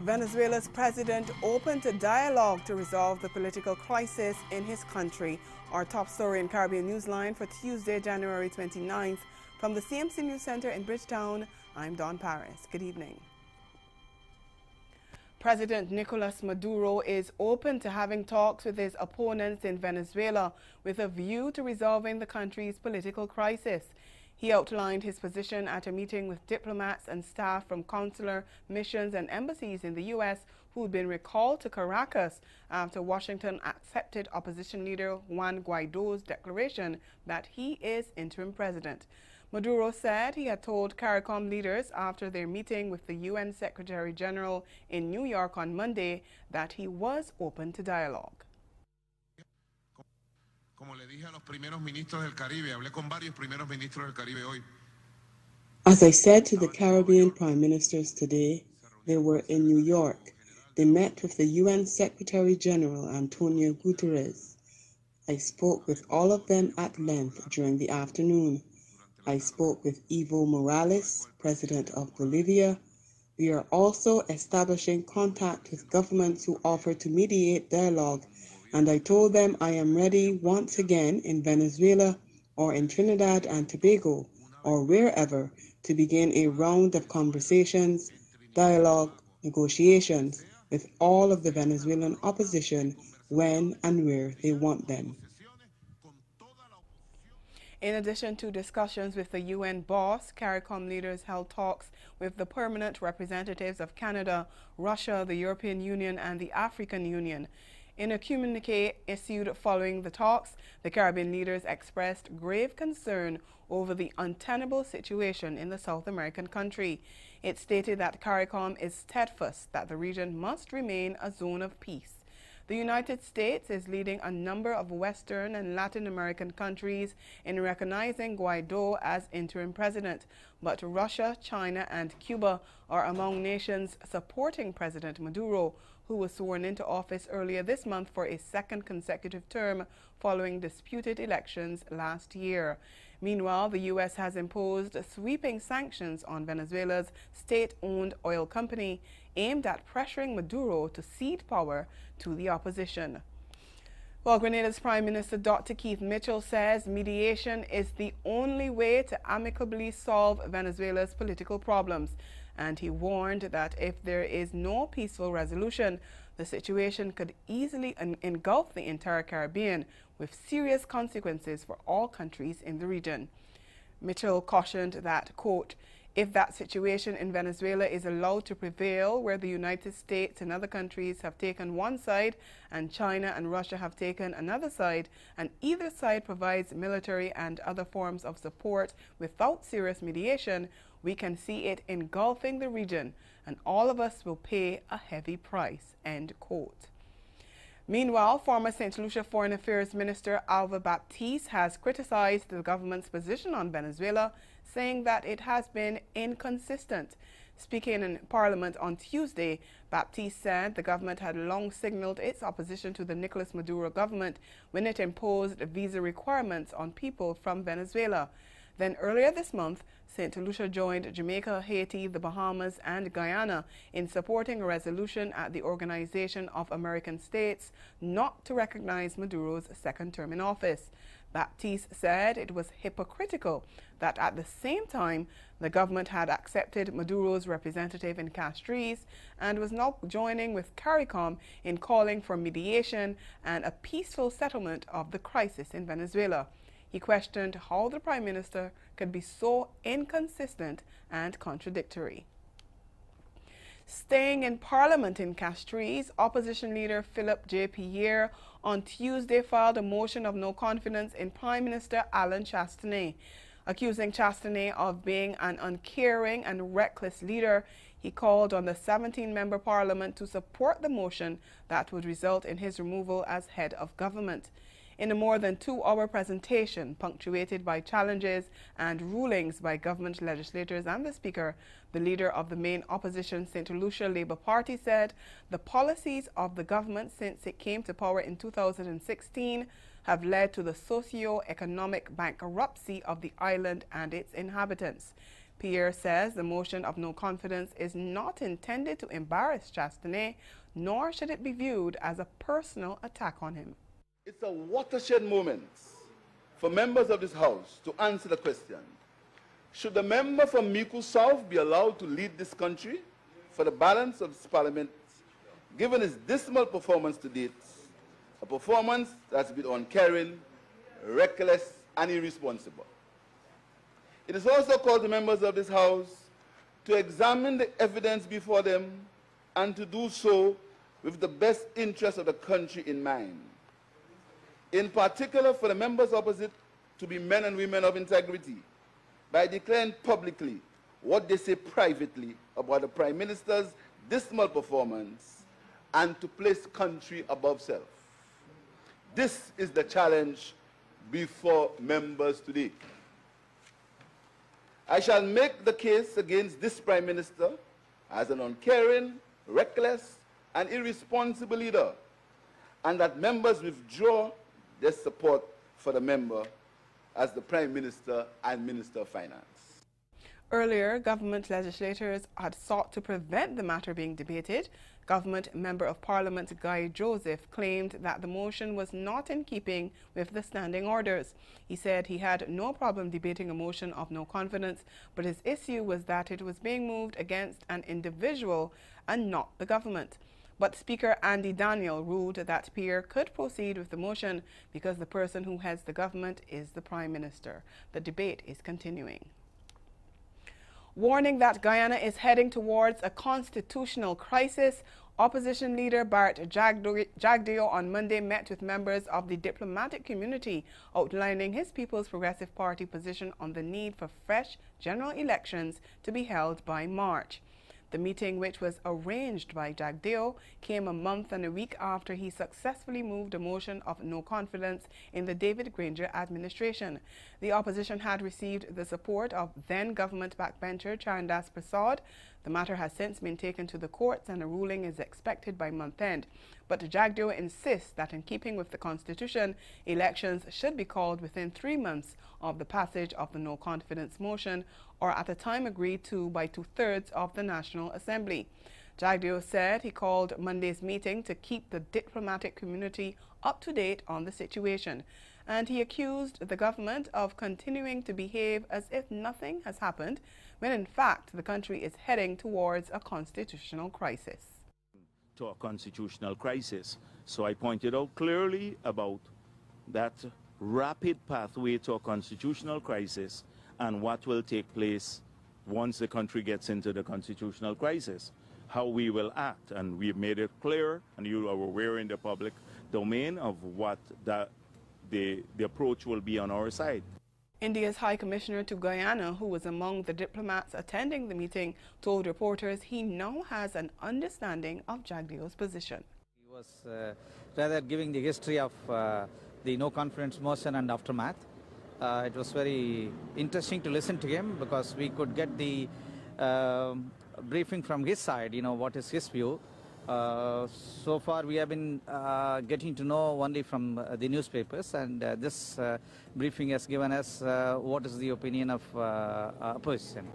Venezuela's president opened to dialogue to resolve the political crisis in his country. Our top story in Caribbean Newsline for Tuesday, January 29th. From the CMC News Center in Bridgetown, I'm Dawn Paris. Good evening. President Nicolas Maduro is open to having talks with his opponents in Venezuela with a view to resolving the country's political crisis. He outlined his position at a meeting with diplomats and staff from consular missions and embassies in the U.S. who had been recalled to Caracas after Washington accepted opposition leader Juan Guaido's declaration that he is interim president. Maduro said he had told CARICOM leaders after their meeting with the UN Secretary General in New York on Monday that he was open to dialogue. As I said to the Caribbean prime ministers today, they were in New York. They met with the UN Secretary General Antonio Guterres. I spoke with all of them at length during the afternoon. I spoke with Evo Morales, President of Bolivia. We are also establishing contact with governments who offer to mediate dialogue, and I told them I am ready once again in Venezuela or in Trinidad and Tobago or wherever to begin a round of conversations, dialogue, negotiations with all of the Venezuelan opposition when and where they want them. In addition to discussions with the UN boss, CARICOM leaders held talks with the permanent representatives of Canada, Russia, the European Union, and the African Union. In a communiqué issued following the talks, the Caribbean leaders expressed grave concern over the untenable situation in the South American country. It stated that CARICOM is steadfast that the region must remain a zone of peace. The United States is leading a number of Western and Latin American countries in recognizing Guaido as interim president, but Russia, China, and Cuba are among nations supporting President Maduro, who was sworn into office earlier this month for a second consecutive term following disputed elections last year. Meanwhile, the U.S. has imposed sweeping sanctions on Venezuela's state-owned oil company aimed at pressuring Maduro to cede power to the opposition. Well, Grenada's Prime Minister Dr. Keith Mitchell says mediation is the only way to amicably solve Venezuela's political problems, and he warned that if there is no peaceful resolution, the situation could easily engulf the entire Caribbean, with serious consequences for all countries in the region. Mitchell cautioned that, quote, if that situation in Venezuela is allowed to prevail, where the United States and other countries have taken one side and China and Russia have taken another side, and either side provides military and other forms of support without serious mediation, we can see it engulfing the region, and all of us will pay a heavy price, end quote. Meanwhile, former St. Lucia Foreign Affairs Minister Alva Baptiste has criticized the government's position on Venezuela, saying that it has been inconsistent. Speaking in Parliament on Tuesday, Baptiste said the government had long signaled its opposition to the Nicolas Maduro government when it imposed visa requirements on people from Venezuela. Then earlier this month, St. Lucia joined Jamaica, Haiti, the Bahamas, and Guyana in supporting a resolution at the Organization of American States not to recognize Maduro's second term in office. Baptiste said it was hypocritical that at the same time the government had accepted Maduro's representative in Castries and was now joining with CARICOM in calling for mediation and a peaceful settlement of the crisis in Venezuela. He questioned how the Prime Minister could be so inconsistent and contradictory. Staying in Parliament in Castries, opposition leader Philip J. Pierre on Tuesday filed a motion of no confidence in Prime Minister Alain Chastanet. Accusing Chastanet of being an uncaring and reckless leader, he called on the 17-member Parliament to support the motion that would result in his removal as head of government. In a more than 2-hour presentation, punctuated by challenges and rulings by government legislators and the Speaker, the leader of the main opposition St. Lucia Labour Party said the policies of the government since it came to power in 2016 have led to the socio-economic bankruptcy of the island and its inhabitants. Pierre says the motion of no confidence is not intended to embarrass Chastanet, nor should it be viewed as a personal attack on him. It's a watershed moment for members of this House to answer the question: should the member from Miku South be allowed to lead this country for the balance of this parliament, given his dismal performance to date, a performance that's been uncaring, reckless, and irresponsible? It is also called the members of this House to examine the evidence before them and to do so with the best interests of the country in mind. In particular, for the members opposite to be men and women of integrity by declaring publicly what they say privately about the Prime Minister's dismal performance and to place country above self. This is the challenge before members today. I shall make the case against this Prime Minister as an uncaring, reckless, and irresponsible leader, and that members withdraw their support for the member as the Prime Minister and Minister of Finance. Earlier, government legislators had sought to prevent the matter being debated. Government Member of Parliament Guy Joseph claimed that the motion was not in keeping with the standing orders. He said he had no problem debating a motion of no confidence, but his issue was that it was being moved against an individual and not the government. But Speaker Andy Daniel ruled that Pierre could proceed with the motion because the person who heads the government is the Prime Minister. The debate is continuing. Warning that Guyana is heading towards a constitutional crisis, opposition leader Bart Jagdeo on Monday met with members of the diplomatic community, outlining his People's Progressive Party position on the need for fresh general elections to be held by March. The meeting, which was arranged by Jagdeo, came a month and a week after he successfully moved a motion of no confidence in the David Granger administration. The opposition had received the support of then-government backbencher Charandas Prasad. The matter has since been taken to the courts and a ruling is expected by month-end. But Jagdeo insists that in keeping with the Constitution, elections should be called within 3 months of the passage of the no-confidence motion or at a time agreed to by 2/3 of the National Assembly. Jagdeo said he called Monday's meeting to keep the diplomatic community up to date on the situation, and he accused the government of continuing to behave as if nothing has happened, when in fact the country is heading towards a constitutional crisis. To a constitutional crisis. So I pointed out clearly about that rapid pathway to a constitutional crisis and what will take place once the country gets into the constitutional crisis, how we will act. And we've made it clear, and you are aware in the public domain of what the approach will be on our side. India's High Commissioner to Guyana, who was among the diplomats attending the meeting, told reporters he now has an understanding of Jagdeo's position. He was rather giving the history of the no-confidence motion and aftermath. It was very interesting to listen to him because we could get the briefing from his side, what is his view. So far we have been getting to know only from the newspapers, and this briefing has given us what is the opinion of opposition.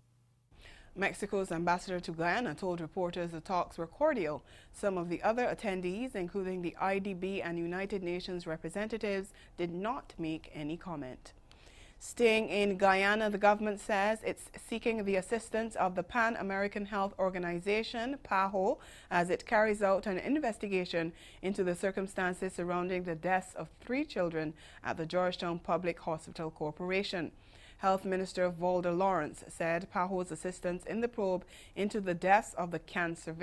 Mexico's ambassador to Guyana told reporters the talks were cordial. Some of the other attendees, including the IDB and United Nations representatives, did not make any comment. Staying in Guyana, the government says it's seeking the assistance of the Pan American Health Organization, PAHO, as it carries out an investigation into the circumstances surrounding the deaths of 3 children at the Georgetown Public Hospital Corporation. Health Minister Valder Lawrence said PAHO's assistance in the probe into the deaths of the cancer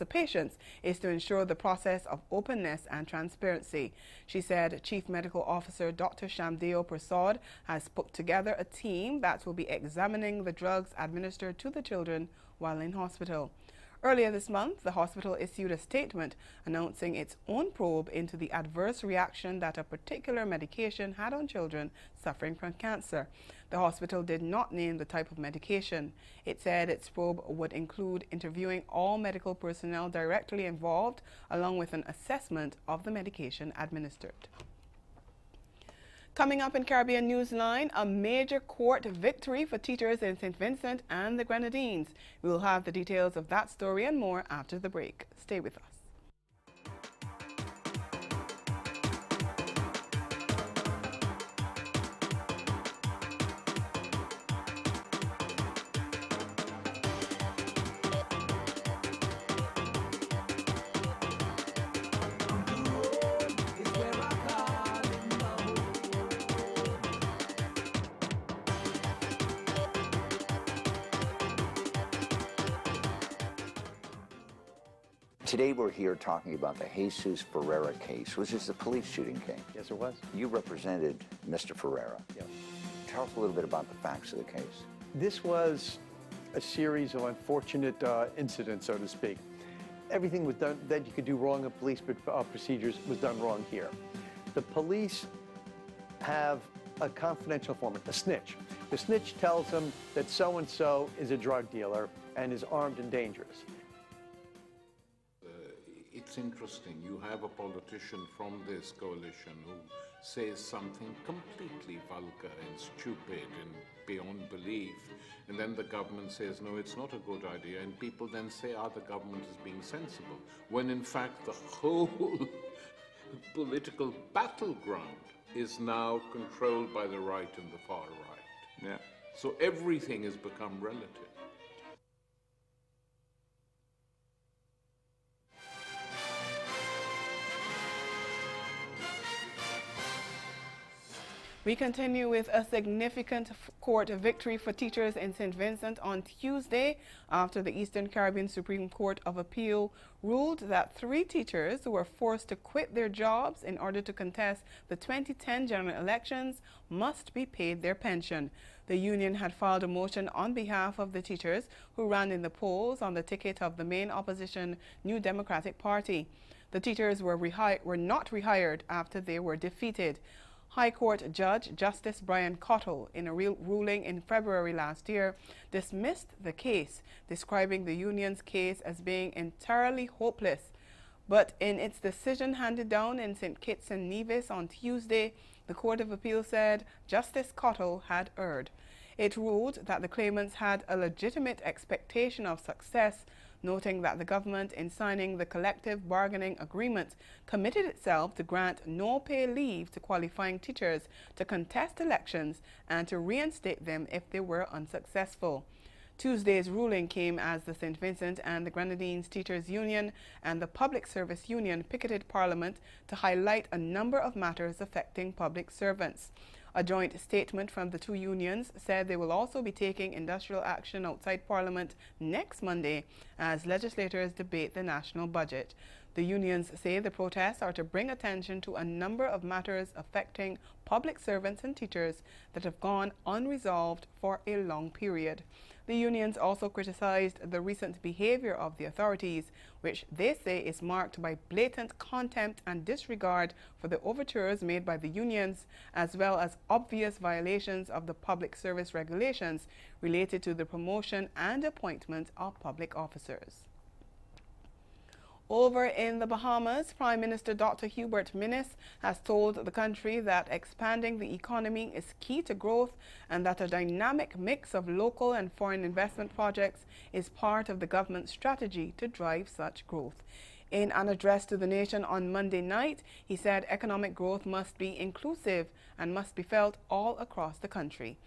patients is to ensure the process of openness and transparency. She said Chief Medical Officer Dr. Shamdeo Prasad has put together a team that will be examining the drugs administered to the children while in hospital. Earlier this month, the hospital issued a statement announcing its own probe into the adverse reaction that a particular medication had on children suffering from cancer. The hospital did not name the type of medication. It said its probe would include interviewing all medical personnel directly involved, along with an assessment of the medication administered. Coming up in Caribbean Newsline, a major court victory for teachers in St. Vincent and the Grenadines. We will have the details of that story and more after the break. Stay with us. Today we're here talking about the Jesus Ferreira case, which is the police shooting case. Yes, it was. You represented Mr. Ferreira. Yes. Tell us a little bit about the facts of the case. This was a series of unfortunate incidents, so to speak. Everything was done that you could do wrong in police procedures was done wrong here. The police have a confidential informant, a snitch. The snitch tells them that so-and-so is a drug dealer and is armed and dangerous. It's interesting. You have a politician from this coalition who says something completely vulgar and stupid and beyond belief, and then the government says, no, it's not a good idea, and people then say, the government is being sensible, when in fact the whole political battleground is now controlled by the right and the far right. Yeah. So everything has become relative. We continue with a significant court victory for teachers in St. Vincent on Tuesday after the Eastern Caribbean Supreme Court of Appeal ruled that 3 teachers who were forced to quit their jobs in order to contest the 2010 general elections must be paid their pension. The union had filed a motion on behalf of the teachers who ran in the polls on the ticket of the main opposition New Democratic Party. The teachers were not rehired after they were defeated. High Court Judge Justice Brian Cottle, in a ruling in February last year, dismissed the case, describing the union's case as being entirely hopeless. But in its decision handed down in St. Kitts and Nevis on Tuesday, the Court of Appeal said Justice Cottle had erred. It ruled that the claimants had a legitimate expectation of success, noting that the government, in signing the collective bargaining agreement, committed itself to grant no-pay leave to qualifying teachers to contest elections and to reinstate them if they were unsuccessful. Tuesday's ruling came as the St. Vincent and the Grenadines Teachers Union and the Public Service Union picketed Parliament to highlight a number of matters affecting public servants. A joint statement from the 2 unions said they will also be taking industrial action outside Parliament next Monday as legislators debate the national budget. The unions say the protests are to bring attention to a number of matters affecting public servants and teachers that have gone unresolved for a long period. The unions also criticized the recent behavior of the authorities, which they say is marked by blatant contempt and disregard for the overtures made by the unions, as well as obvious violations of the public service regulations related to the promotion and appointment of public officers. Over in the Bahamas, Prime Minister Dr. Hubert Minnis has told the country that expanding the economy is key to growth and that a dynamic mix of local and foreign investment projects is part of the government's strategy to drive such growth. In an address to the nation on Monday night, he said economic growth must be inclusive and must be felt all across the country.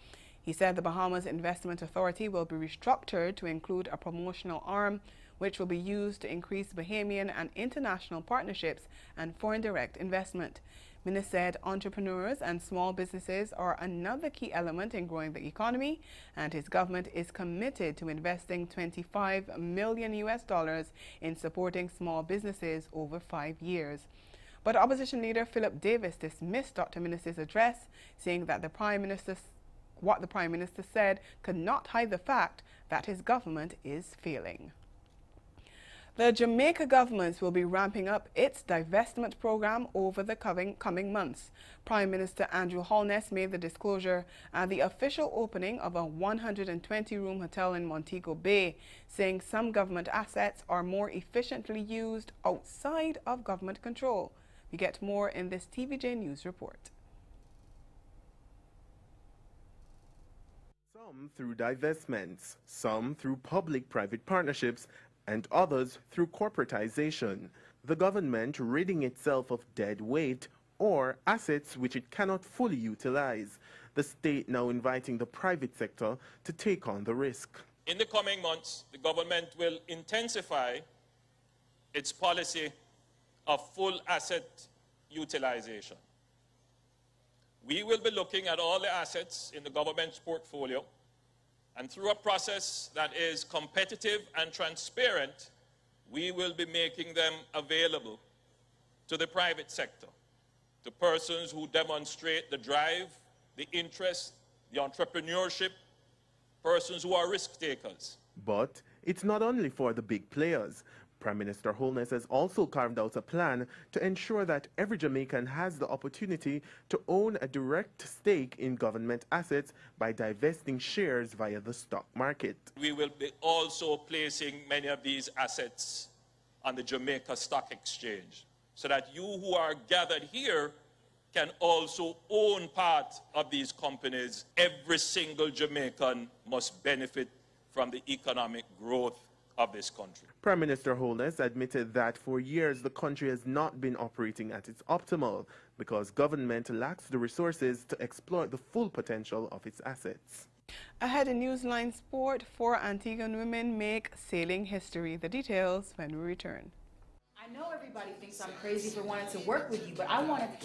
He said the Bahamas Investment Authority will be restructured to include a promotional arm, which will be used to increase Bahamian and international partnerships and foreign direct investment. Minnis said entrepreneurs and small businesses are another key element in growing the economy, and his government is committed to investing $25 million in supporting small businesses over 5 years. But opposition leader Philip Davis dismissed Dr. Minnis's address, saying that what the Prime Minister said could not hide the fact that his government is failing. The Jamaica government will be ramping up its divestment program over the coming months. Prime Minister Andrew Holness made the disclosure at the official opening of a 120-room hotel in Montego Bay, saying some government assets are more efficiently used outside of government control. We get more in this TVJ News report. Some through divestments, some through public-private partnerships, and others through corporatization. The government ridding itself of dead weight or assets which it cannot fully utilize. The state now inviting the private sector to take on the risk. In the coming months, the government will intensify its policy of full asset utilization. We will be looking at all the assets in the government's portfolio, and through a process that is competitive and transparent, we will be making them available to the private sector, to persons who demonstrate the drive, the interest, the entrepreneurship, persons who are risk takers. But it's not only for the big players. Prime Minister Holness has also carved out a plan to ensure that every Jamaican has the opportunity to own a direct stake in government assets by divesting shares via the stock market. We will be also placing many of these assets on the Jamaica Stock Exchange, so that you who are gathered here can also own part of these companies. Every single Jamaican must benefit from the economic growth of this country. Prime Minister Holness admitted that for years the country has not been operating at its optimal because government lacks the resources to exploit the full potential of its assets. Ahead in Newsline Sport, 4 Antiguan women make sailing history. The details when we return. I know everybody thinks I'm crazy for wanting to work with you, but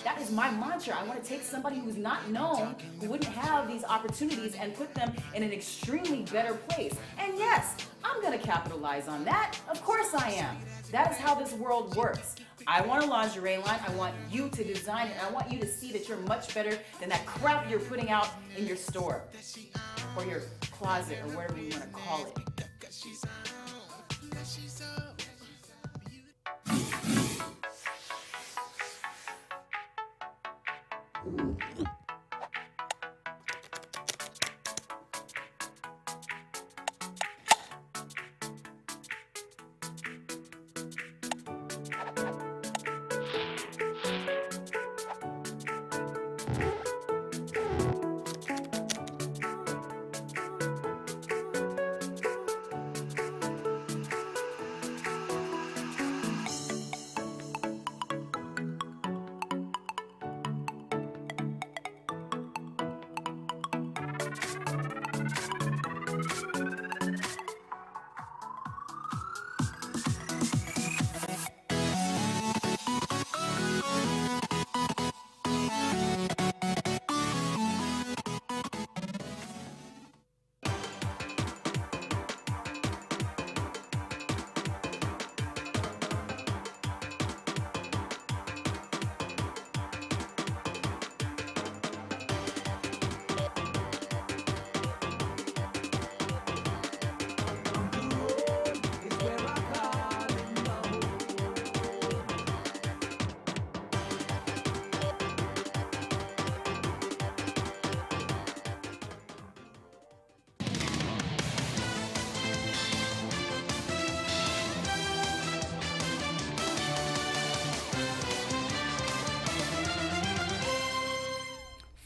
that is my mantra. I want to take somebody who's not known, who wouldn't have these opportunities, and put them in an extremely better place. And yes, I'm going to capitalize on that. Of course I am. That is how this world works. I want a lingerie line. I want you to design it. I want you to see that you're much better than that crap you're putting out in your store or your closet or whatever you want to call it.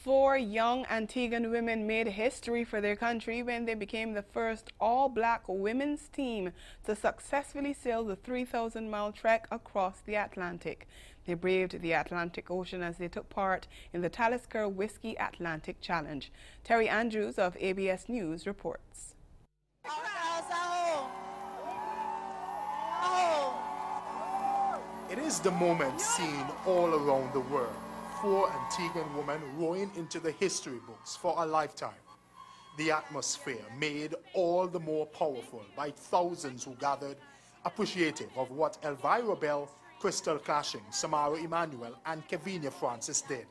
Four young Antiguan women made history for their country when they became the first all-black women's team to successfully sail the 3,000-mile trek across the Atlantic. They braved the Atlantic Ocean as they took part in the Talisker Whiskey Atlantic Challenge. Terry Andrews of ABS News reports. It is the moment seen all around the world. 4 Antiguan women rowing into the history books for a lifetime. The atmosphere made all the more powerful by thousands who gathered, appreciative of what Elvira Bell, Crystal Clashing, Samara Emanuel, and Kevinia Francis did,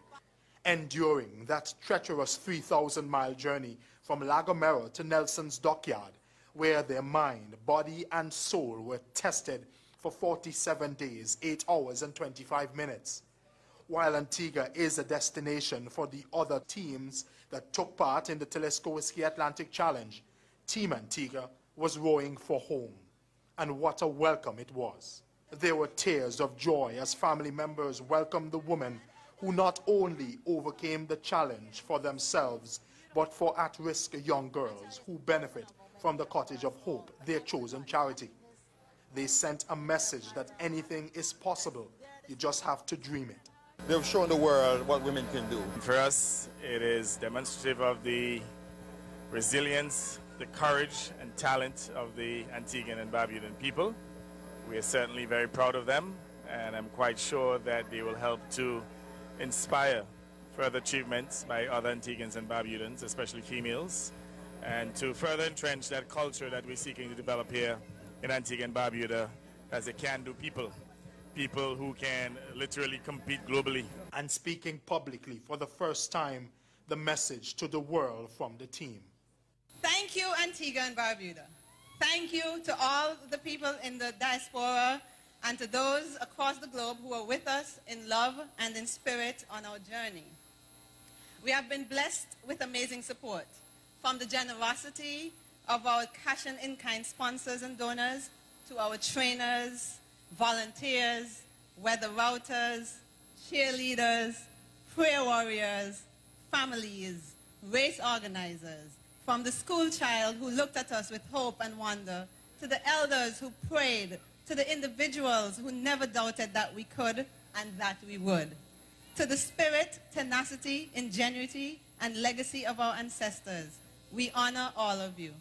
enduring that treacherous 3,000-mile journey from La Gomera to Nelson's Dockyard, where their mind, body, and soul were tested for 47 days, 8 hours, and 25 minutes. While Antigua is a destination for the other teams that took part in the Talisker Whiskey Atlantic Challenge, Team Antigua was rowing for home. And what a welcome it was. There were tears of joy as family members welcomed the women who not only overcame the challenge for themselves, but for at-risk young girls who benefit from the Cottage of Hope, their chosen charity. They sent a message that anything is possible. You just have to dream it. They've shown the world what women can do. For us, it is demonstrative of the resilience, the courage and talent of the Antiguan and Barbudan people. We are certainly very proud of them, and I'm quite sure that they will help to inspire further achievements by other Antiguans and Barbudans, especially females, and to further entrench that culture that we're seeking to develop here in Antigua and Barbuda as a can-do people. People who can literally compete globally. And speaking publicly for the first time, the message to the world from the team. Thank you, Antigua and Barbuda. Thank you to all the people in the diaspora and to those across the globe who are with us in love and in spirit on our journey. We have been blessed with amazing support from the generosity of our cash and in-kind sponsors and donors to our trainers, volunteers, weather routers, cheerleaders, prayer warriors, families, race organizers, from the school child who looked at us with hope and wonder, to the elders who prayed, to the individuals who never doubted that we could and that we would, to the spirit, tenacity, ingenuity, and legacy of our ancestors. We honor all of you.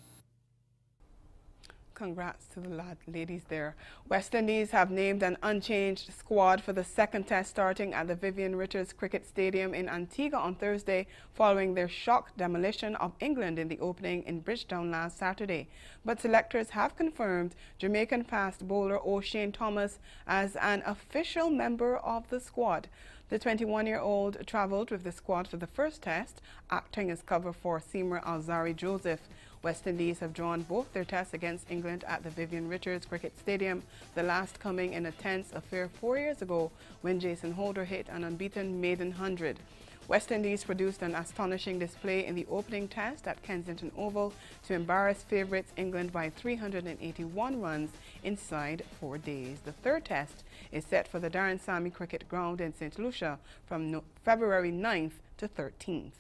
Congrats to the ladies there. West Indies have named an unchanged squad for the second test starting at the Vivian Richards Cricket Stadium in Antigua on Thursday following their shock demolition of England in the opening in Bridgetown last Saturday. But selectors have confirmed Jamaican fast bowler O'Shane Thomas as an official member of the squad. The 21-year-old travelled with the squad for the first test, acting as cover for seamer Alzari Joseph. West Indies have drawn both their tests against England at the Vivian Richards Cricket Stadium, the last coming in a tense affair 4 years ago when Jason Holder hit an unbeaten maiden 100. West Indies produced an astonishing display in the opening test at Kensington Oval to embarrass favourites England by 381 runs inside 4 days. The third test is set for the Darren Sammy Cricket Ground in St. Lucia from February 9th to 13th.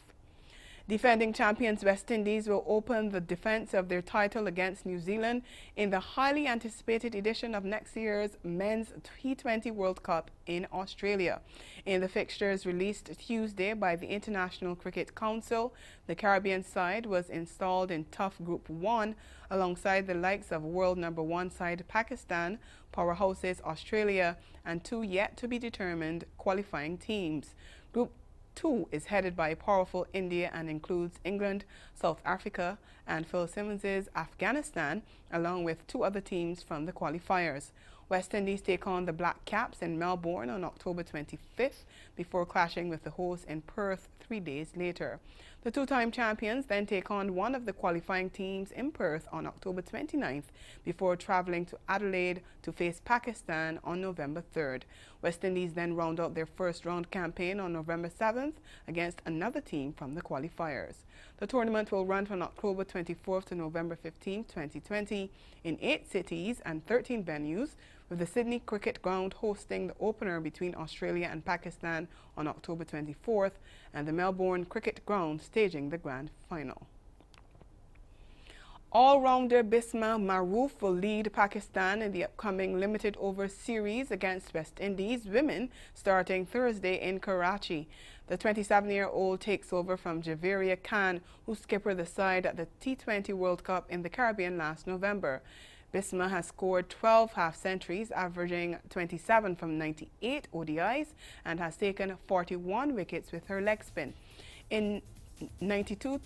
Defending champions West Indies will open the defence of their title against New Zealand in the highly anticipated edition of next year's Men's T20 World Cup in Australia. In the fixtures released Tuesday by the International Cricket Council, the Caribbean side was installed in tough Group 1 alongside the likes of world #1 side Pakistan, powerhouses Australia, and two yet-to-be-determined qualifying teams. Group 2 is headed by powerful India and includes England, South Africa, and Phil Simmons' Afghanistan, along with two other teams from the qualifiers. West Indies take on the Black Caps in Melbourne on October 25th before clashing with the hosts in Perth 3 days later. The two-time champions then take on one of the qualifying teams in Perth on October 29th before travelling to Adelaide to face Pakistan on November 3rd. West Indies then round out their first-round campaign on November 7th against another team from the qualifiers. The tournament will run from October 24th to November 15th, 2020 in 8 cities and 13 venues, with the Sydney Cricket Ground hosting the opener between Australia and Pakistan on October 24th and the Melbourne Cricket Ground staging the grand final. All-rounder Bisma Maroof will lead Pakistan in the upcoming limited over series against West Indies women starting Thursday in Karachi. The 27-year-old takes over from Javeria Khan, who skippered the side at the T20 World Cup in the Caribbean last November. Bisma has scored 12 half-centuries, averaging 27 from 98 ODIs, and has taken 41 wickets with her leg spin. In 92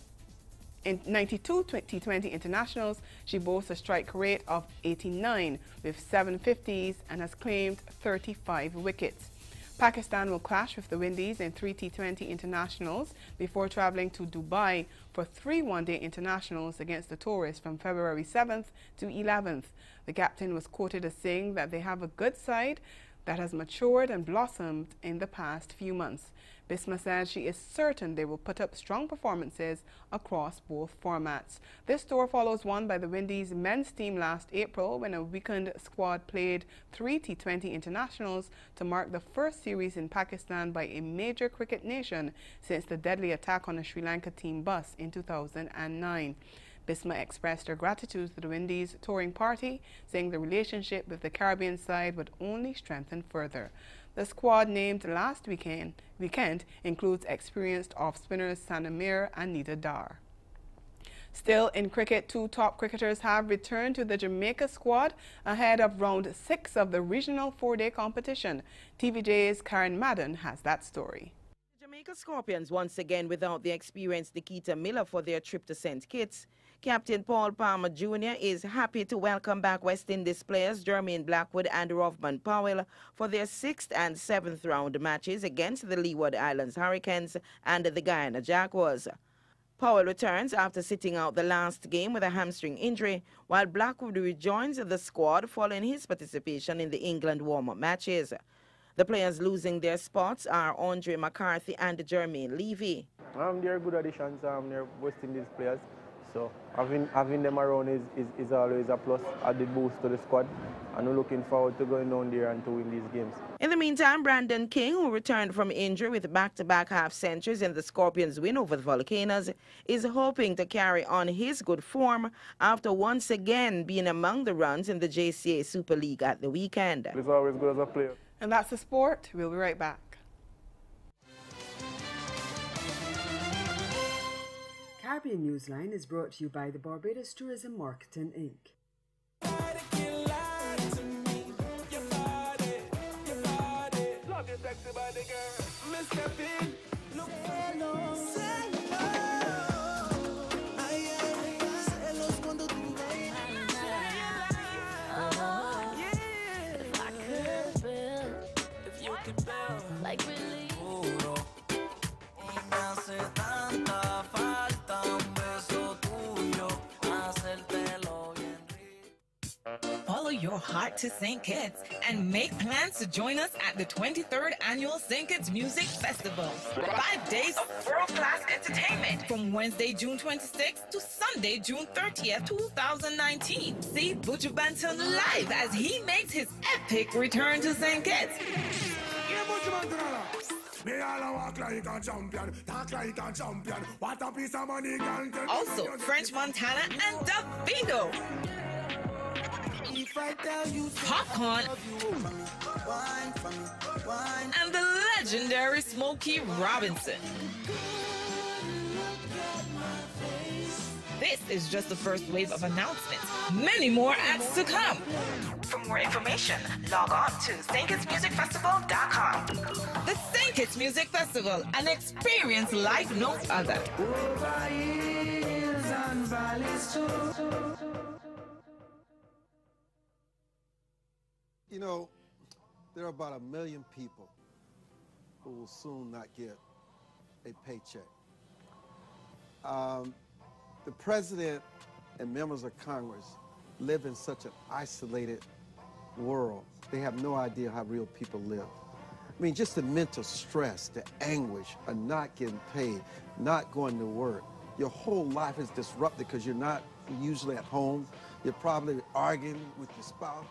T20 internationals, she boasts a strike rate of 89 with 7 50s and has claimed 35 wickets. Pakistan will clash with the Windies in 3 T20 internationals before travelling to Dubai for 3 one-day internationals against the tourists from February 7th to 11th. The captain was quoted as saying that they have a good side, that has matured and blossomed in the past few months. Bisma says she is certain they will put up strong performances across both formats. This tour follows one by the Windies men's team last April when a weakened squad played 3 T20 internationals to mark the first series in Pakistan by a major cricket nation since the deadly attack on the Sri Lanka team bus in 2009. Bisma expressed her gratitude to the Windies touring party, saying the relationship with the Caribbean side would only strengthen further. The squad named last weekend includes experienced off-spinners Sana Mir and Nida Dar. Still in cricket, 2 top cricketers have returned to the Jamaica squad ahead of round 6 of the regional 4-day competition. TVJ's Karen Madden has that story. Jamaica Scorpions once again without the experienced Nikita Miller for their trip to St. Kitts. Captain Paul Palmer Jr. is happy to welcome back West Indies players Jermaine Blackwood and Rovman Powell for their 6th and 7th round matches against the Leeward Islands Hurricanes and the Guyana Jaguars. Powell returns after sitting out the last game with a hamstring injury, while Blackwood rejoins the squad following his participation in the England warm-up matches. The players losing their spots are Andre McCarthy and Jermaine Levy. They're good additions, they're West Indies players. So having them around is always a plus, added boost to the squad. And we're looking forward to going down there and to win these games. In the meantime, Brandon King, who returned from injury with back-to-back half-centuries in the Scorpions' win over the Volcanoes, is hoping to carry on his good form after once again being among the runs in the JCA Super League at the weekend. It's always good as a player. And that's the sport. We'll be right back. Caribbean Newsline is brought to you by the Barbados Tourism Marketing, Inc. Follow your heart to St. Kitts and make plans to join us at the 23rd Annual St. Kitts Music Festival. 5 days of world-class entertainment from Wednesday, June 26th to Sunday, June 30th, 2019. See Butcher Banton live as he makes his epic return to St. Kitts. Also, French Montana and Davido. Popcorn and the legendary Smokey Robinson. This is just the first wave of announcements. Many more acts to come. For more information, log on to StKittsMusicFestival.com. The St. Kitts Music Festival, an experience like no other. You know, there are about 1 million people who will soon not get a paycheck. The president and members of Congress live in such an isolated world. They have no idea how real people live. I mean, just the mental stress, the anguish of not getting paid, not going to work. Your whole life is disrupted because you're not usually at home. You're probably arguing with your spouse.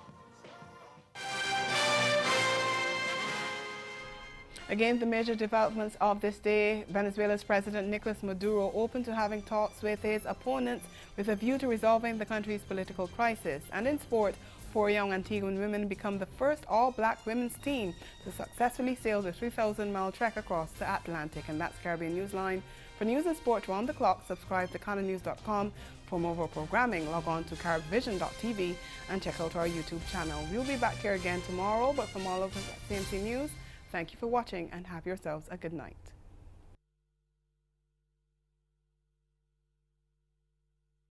Again, the major developments of this day: Venezuela's President Nicolas Maduro open to having talks with his opponents with a view to resolving the country's political crisis. And in sport, 4 young Antiguan women become the first all-black women's team to successfully sail the 3,000-mile trek across the Atlantic. And that's Caribbean Newsline. For news and sport round the clock, subscribe to CanadaNews.com. For more of our programming, log on to caribvision.tv and check out our YouTube channel. We'll be back here again tomorrow, but from all of us at CMC News, thank you for watching and have yourselves a good night.